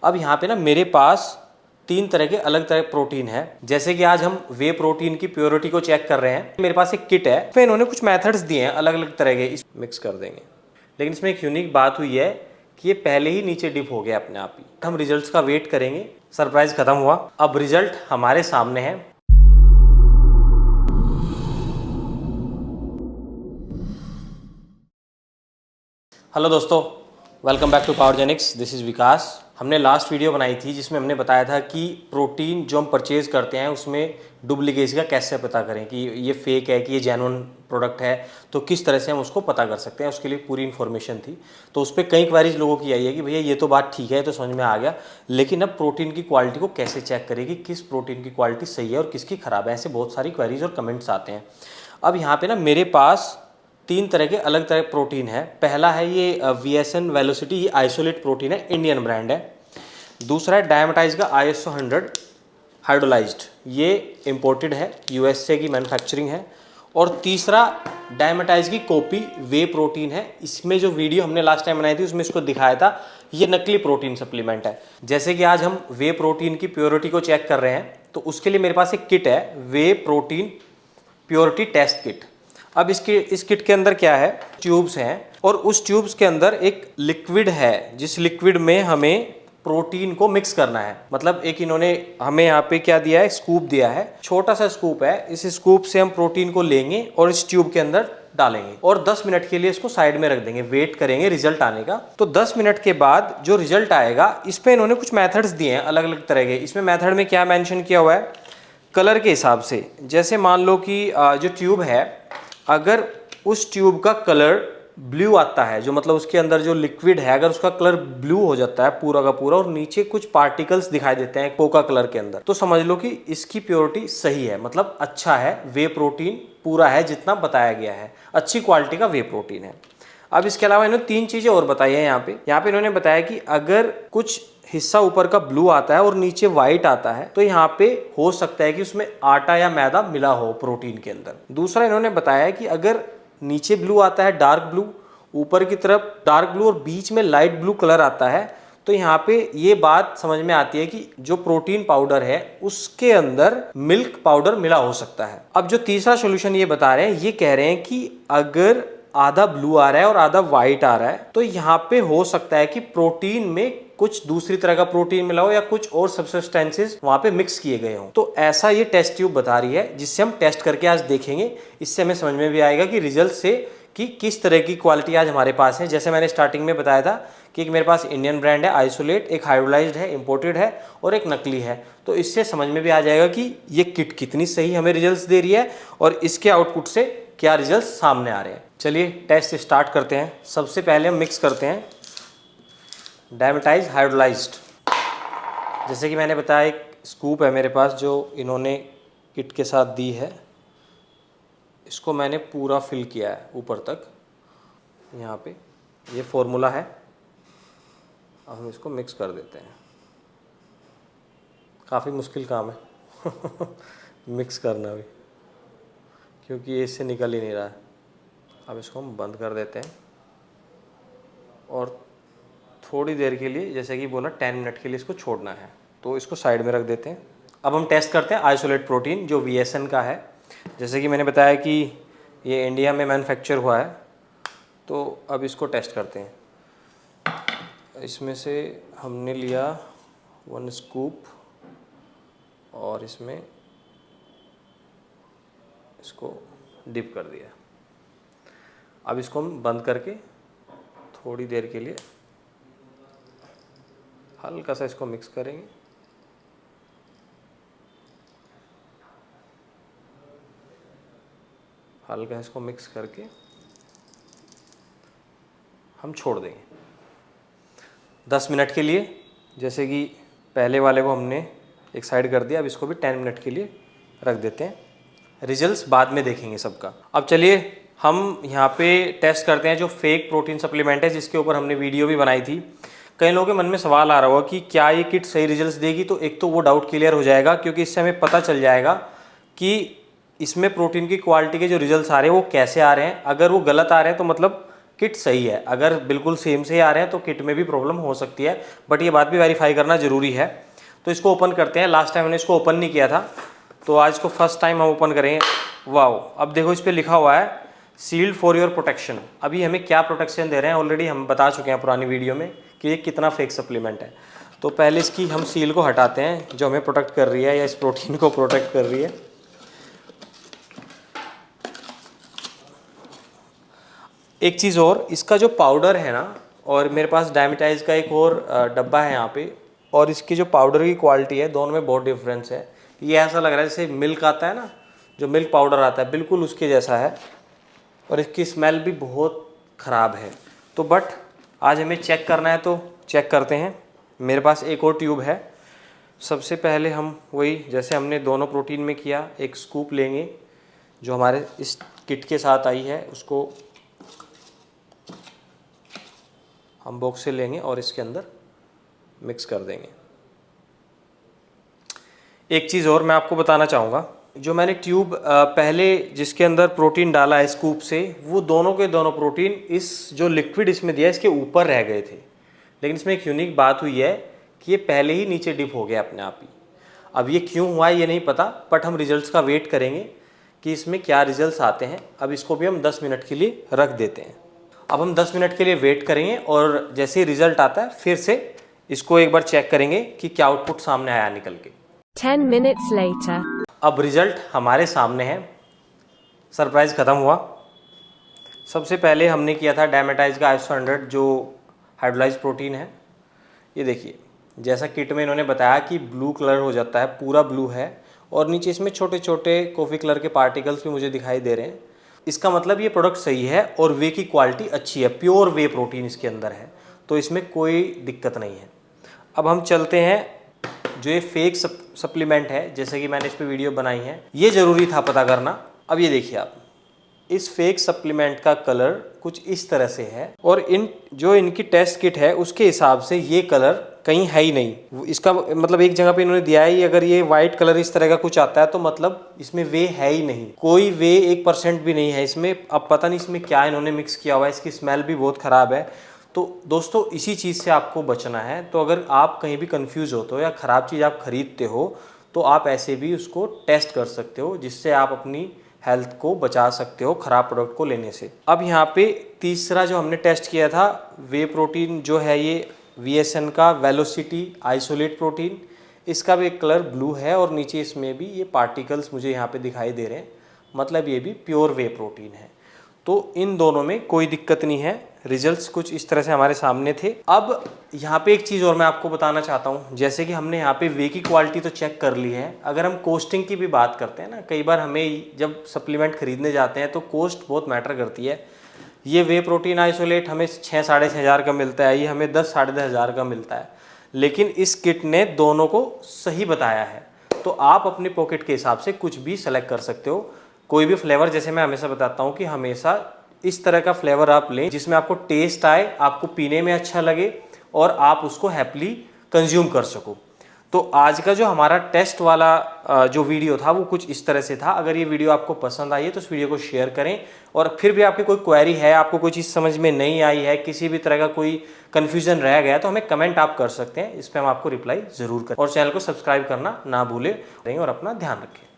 अब यहाँ पे ना मेरे पास 3 तरह के अलग तरह प्रोटीन है। जैसे कि आज हम वे प्रोटीन की प्योरिटी को चेक कर रहे हैं। मेरे पास एक किट है, इसमें इन्होंने कुछ मेथड्स दिए हैं अलग अलग तरह के, इस मिक्स कर देंगे। लेकिन इसमें एक यूनिक बात हुई है कि ये पहले ही नीचे डिप हो गया अपने आप ही। हम रिजल्ट्स का वेट करेंगे। सरप्राइज खत्म हुआ, अब रिजल्ट हमारे सामने है। हेलो दोस्तों, welcome back to Powergenics. This is Vikas. हमने लास्ट वीडियो बनाई थी जिसमें हमने बताया था कि प्रोटीन जो हम परचेज़ करते हैं उसमें डुप्लीकेसी का कैसे पता करें कि ये फेक है कि ये जेन्युइन प्रोडक्ट है, तो किस तरह से हम उसको पता कर सकते हैं। उसके लिए पूरी इन्फॉर्मेशन थी। तो उस पर कई क्वेरीज लोगों की आई है कि भैया ये तो बात ठीक है, तो समझ में आ गया, लेकिन अब प्रोटीन की क्वालिटी को कैसे चेक करें कि किस प्रोटीन की क्वालिटी सही है और किसकी ख़राब है। ऐसे बहुत सारी क्वेरीज और कमेंट्स आते हैं। अब यहाँ पर ना मेरे पास 3 तरह के अलग तरह प्रोटीन है। पहला है ये VSN वेलोसिटी, ये आइसोलेट प्रोटीन है, इंडियन ब्रांड है। दूसरा है डायमेटाइज का ISO 100 हाइड्रोलाइज्ड, ये इंपोर्टेड है, USA की मैन्युफैक्चरिंग है। और तीसरा डायमेटाइज की कॉपी वे प्रोटीन है। इसमें जो वीडियो हमने लास्ट टाइम बनाई थी उसमें इसको दिखाया था, ये नकली प्रोटीन सप्लीमेंट है। जैसे कि आज हम वे प्रोटीन की प्योरिटी को चेक कर रहे हैं, तो उसके लिए मेरे पास एक किट है, वे प्रोटीन प्योरिटी टेस्ट किट। अब इस किट के अंदर क्या है, ट्यूब्स हैं और उस ट्यूब्स के अंदर एक लिक्विड है, जिस लिक्विड में हमें प्रोटीन को मिक्स करना है। मतलब एक इन्होंने हमें यहाँ पे क्या दिया है, स्कूप दिया है, छोटा सा स्कूप है। इस स्कूप से हम प्रोटीन को लेंगे और इस ट्यूब के अंदर डालेंगे और 10 मिनट के लिए इसको साइड में रख देंगे, वेट करेंगे रिजल्ट आने का। तो 10 मिनट के बाद जो रिजल्ट आएगा, इस पे इन्होंने कुछ मेथड्स दिए हैं अलग अलग तरह के। इसमें मेथड में क्या मेंशन किया हुआ है, कलर के हिसाब से। जैसे मान लो कि जो ट्यूब है, अगर उस ट्यूब का कलर ब्लू आता है, जो मतलब उसके अंदर जो लिक्विड है, अगर उसका कलर ब्लू हो जाता है पूरा का पूरा और नीचे कुछ पार्टिकल्स दिखाई देते हैं कोका कलर के अंदर, तो समझ लो कि इसकी प्योरिटी सही है, मतलब अच्छा है, वे प्रोटीन पूरा है जितना बताया गया है, अच्छी क्वालिटी का वे प्रोटीन है। अब इसके अलावा इन्होंने 3 चीज़ें और बताई है। यहाँ पे इन्होंने बताया कि अगर कुछ हिस्सा ऊपर का ब्लू आता है और नीचे व्हाइट आता है, तो यहाँ पे हो सकता है कि उसमें आटा या मैदा मिला हो प्रोटीन के अंदर। दूसरा इन्होंने बताया कि अगर नीचे ब्लू आता है डार्क ब्लू, ऊपर की तरफ डार्क ब्लू और बीच में लाइट ब्लू कलर आता है, तो यहाँ पे ये बात समझ में आती है कि जो प्रोटीन पाउडर है उसके अंदर मिल्क पाउडर मिला हो सकता है। अब जो तीसरा सॉल्यूशन ये बता रहे हैं, ये कह रहे हैं कि अगर आधा ब्लू आ रहा है और आधा व्हाइट आ रहा है, तो यहाँ पे हो सकता है कि प्रोटीन में कुछ दूसरी तरह का प्रोटीन मिला हो या कुछ और सब्सटेंसेस वहां पे मिक्स किए गए हों। तो ऐसा ये टेस्ट ट्यूब बता रही है, जिससे हम टेस्ट करके आज देखेंगे। इससे हमें समझ में भी आएगा कि रिजल्ट से कि किस तरह की क्वालिटी आज हमारे पास है। जैसे मैंने स्टार्टिंग में बताया था कि एक मेरे पास इंडियन ब्रांड है आइसोलेट, एक हाइड्रोलाइज्ड है, इंपोर्टेड है, और एक नकली है। तो इससे समझ में भी आ जाएगा कि ये किट कितनी सही हमें रिजल्ट दे रही है और इसके आउटपुट से क्या रिजल्ट सामने आ रहे हैं। चलिए टेस्ट स्टार्ट करते हैं। सबसे पहले हम मिक्स करते हैं डायमेटाइज हाइड्रोलाइज्ड। जैसे कि मैंने बताया, एक स्कूप है मेरे पास जो इन्होंने किट के साथ दी है। इसको मैंने पूरा फिल किया है ऊपर तक। यहाँ पे ये फॉर्मूला है। अब हम इसको मिक्स कर देते हैं। काफ़ी मुश्किल काम है मिक्स करना भी, क्योंकि ये इससे निकल ही नहीं रहा है। अब इसको हम बंद कर देते हैं और थोड़ी देर के लिए, जैसे कि बोला 10 मिनट के लिए इसको छोड़ना है, तो इसको साइड में रख देते हैं। अब हम टेस्ट करते हैं आइसोलेट प्रोटीन जो VSN का है। जैसे कि मैंने बताया कि ये इंडिया में मैन्युफैक्चर हुआ है, तो अब इसको टेस्ट करते हैं। इसमें से हमने लिया 1 स्कूप और इसमें इसको डिप कर दिया। अब इसको हम बंद करके थोड़ी देर के लिए हल्का सा इसको मिक्स करेंगे। हल्का इसको मिक्स करके हम छोड़ देंगे 10 मिनट के लिए। जैसे कि पहले वाले को हमने एक साइड कर दिया, अब इसको भी 10 मिनट के लिए रख देते हैं। रिजल्ट्स बाद में देखेंगे सबका। अब चलिए हम यहाँ पे टेस्ट करते हैं जो फेक प्रोटीन सप्लीमेंट है, जिसके ऊपर हमने वीडियो भी बनाई थी। कई लोगों के मन में सवाल आ रहा होगा कि क्या ये किट सही रिजल्ट्स देगी। तो एक तो वो डाउट क्लियर हो जाएगा, क्योंकि इससे हमें पता चल जाएगा कि इसमें प्रोटीन की क्वालिटी के जो रिजल्ट्स आ रहे हैं वो कैसे आ रहे हैं। अगर वो गलत आ रहे हैं तो मतलब किट सही है। अगर बिल्कुल सेम से ही आ रहे हैं तो किट में भी प्रॉब्लम हो सकती है, बट ये बात भी वेरीफाई करना ज़रूरी है। तो इसको ओपन करते हैं। लास्ट टाइम हमने इसको ओपन नहीं किया था, तो आज इसको फर्स्ट टाइम हम ओपन करेंगे। वाओ, अब देखो इस पर लिखा हुआ है सील्ड फॉर योर प्रोटेक्शन। अभी हमें क्या प्रोटेक्शन दे रहे हैं ऑलरेडी हम बता चुके हैं पुरानी वीडियो में कि ये कितना फेक सप्लीमेंट है। तो पहले इसकी हम सील को हटाते हैं जो हमें प्रोटेक्ट कर रही है या इस प्रोटीन को प्रोटेक्ट कर रही है। एक चीज़ और, इसका जो पाउडर है ना, और मेरे पास डायमेटाइज का एक और डब्बा है यहाँ पे, और इसकी जो पाउडर की क्वालिटी है दोनों में बहुत डिफरेंस है। ये ऐसा लग रहा है जैसे मिल्क आता है ना, जो मिल्क पाउडर आता है बिल्कुल उसके जैसा है, और इसकी स्मेल भी बहुत ख़राब है। तो बट आज हमें चेक करना है तो चेक करते हैं। मेरे पास एक और ट्यूब है। सबसे पहले हम वही जैसे हमने दोनों प्रोटीन में किया, एक स्कूप लेंगे जो हमारे इस किट के साथ आई है, उसको हम बॉक्स से लेंगे और इसके अंदर मिक्स कर देंगे। एक चीज़ और मैं आपको बताना चाहूँगा, जो मैंने ट्यूब पहले जिसके अंदर प्रोटीन डाला है स्कूप से, वो दोनों के दोनों प्रोटीन इस जो लिक्विड इसमें दिया इसके ऊपर रह गए थे। लेकिन इसमें एक यूनिक बात हुई है कि ये पहले ही नीचे डिप हो गया अपने आप ही। अब ये क्यों हुआ है ये नहीं पता, बट हम रिजल्ट्स का वेट करेंगे कि इसमें क्या रिजल्ट्स आते हैं। अब इसको भी हम 10 मिनट के लिए रख देते हैं। अब हम 10 मिनट के लिए वेट करेंगे और जैसे ही रिजल्ट आता है फिर से इसको एक बार चेक करेंगे कि क्या आउटपुट सामने आया निकल के। 10 minutes later. अब रिजल्ट हमारे सामने है। सरप्राइज़ ख़त्म हुआ। सबसे पहले हमने किया था डायमेटाइज का ISO 100 जो हाइड्रोलाइज्ड प्रोटीन है। ये देखिए जैसा किट में इन्होंने बताया कि ब्लू कलर हो जाता है, पूरा ब्लू है, और नीचे इसमें छोटे छोटे कॉफ़ी कलर के पार्टिकल्स भी मुझे दिखाई दे रहे हैं। इसका मतलब ये प्रोडक्ट सही है और वे की क्वालिटी अच्छी है, प्योर वे प्रोटीन इसके अंदर है, तो इसमें कोई दिक्कत नहीं है। अब हम चलते हैं, जो ये फेक सप्लीमेंट है जैसे कि मैंने इस पर वीडियो बनाई है, ये ज़रूरी था पता करना। अब ये देखिए आप, इस फेक सप्लीमेंट का कलर कुछ इस तरह से है, और इनकी टेस्ट किट है उसके हिसाब से ये कलर कहीं है ही नहीं। इसका मतलब एक जगह पे इन्होंने दिया है, अगर ये वाइट कलर इस तरह का कुछ आता है तो मतलब इसमें वे है ही नहीं, कोई वे 1% भी नहीं है इसमें। अब पता नहीं इसमें क्या इन्होंने मिक्स किया हुआ है, इसकी स्मेल भी बहुत ख़राब है। तो दोस्तों इसी चीज़ से आपको बचना है। तो अगर आप कहीं भी कंफ्यूज होते हो या ख़राब चीज़ आप ख़रीदते हो तो आप ऐसे भी उसको टेस्ट कर सकते हो, जिससे आप अपनी हेल्थ को बचा सकते हो ख़राब प्रोडक्ट को लेने से। अब यहाँ पे तीसरा जो हमने टेस्ट किया था वे प्रोटीन जो है, ये VSN का वेलोसिटी आइसोलेट प्रोटीन, इसका भी एक कलर ब्लू है और नीचे इसमें भी ये पार्टिकल्स मुझे यहाँ पे दिखाई दे रहे हैं, मतलब ये भी प्योर वे प्रोटीन है। तो इन दोनों में कोई दिक्कत नहीं है। रिजल्ट्स कुछ इस तरह से हमारे सामने थे। अब यहाँ पे एक चीज़ और मैं आपको बताना चाहता हूँ, जैसे कि हमने यहाँ पे वे की क्वालिटी तो चेक कर ली है, अगर हम कोस्टिंग की भी बात करते हैं ना, कई बार हमें जब सप्लीमेंट खरीदने जाते हैं तो कोस्ट बहुत मैटर करती है। ये वे प्रोटीन आइसोलेट हमें 6-6.5 हज़ार का मिलता है, ये हमें 10-10.5 हज़ार का मिलता है, लेकिन इस किट ने दोनों को सही बताया है। तो आप अपने पॉकेट के हिसाब से कुछ भी सेलेक्ट कर सकते हो, कोई भी फ्लेवर। जैसे मैं हमेशा बताता हूँ कि हमेशा इस तरह का फ्लेवर आप लें जिसमें आपको टेस्ट आए, आपको पीने में अच्छा लगे और आप उसको हैप्पीली कंज्यूम कर सको। तो आज का जो हमारा टेस्ट वाला जो वीडियो था वो कुछ इस तरह से था। अगर ये वीडियो आपको पसंद आई है तो इस वीडियो को शेयर करें, और फिर भी आपकी कोई क्वेरी है, आपको कोई चीज़ समझ में नहीं आई है, किसी भी तरह का कोई कन्फ्यूजन रह गया तो हमें कमेंट आप कर सकते हैं, इस पर हम आपको रिप्लाई ज़रूर करें। और चैनल को सब्सक्राइब करना ना भूलें और अपना ध्यान रखें।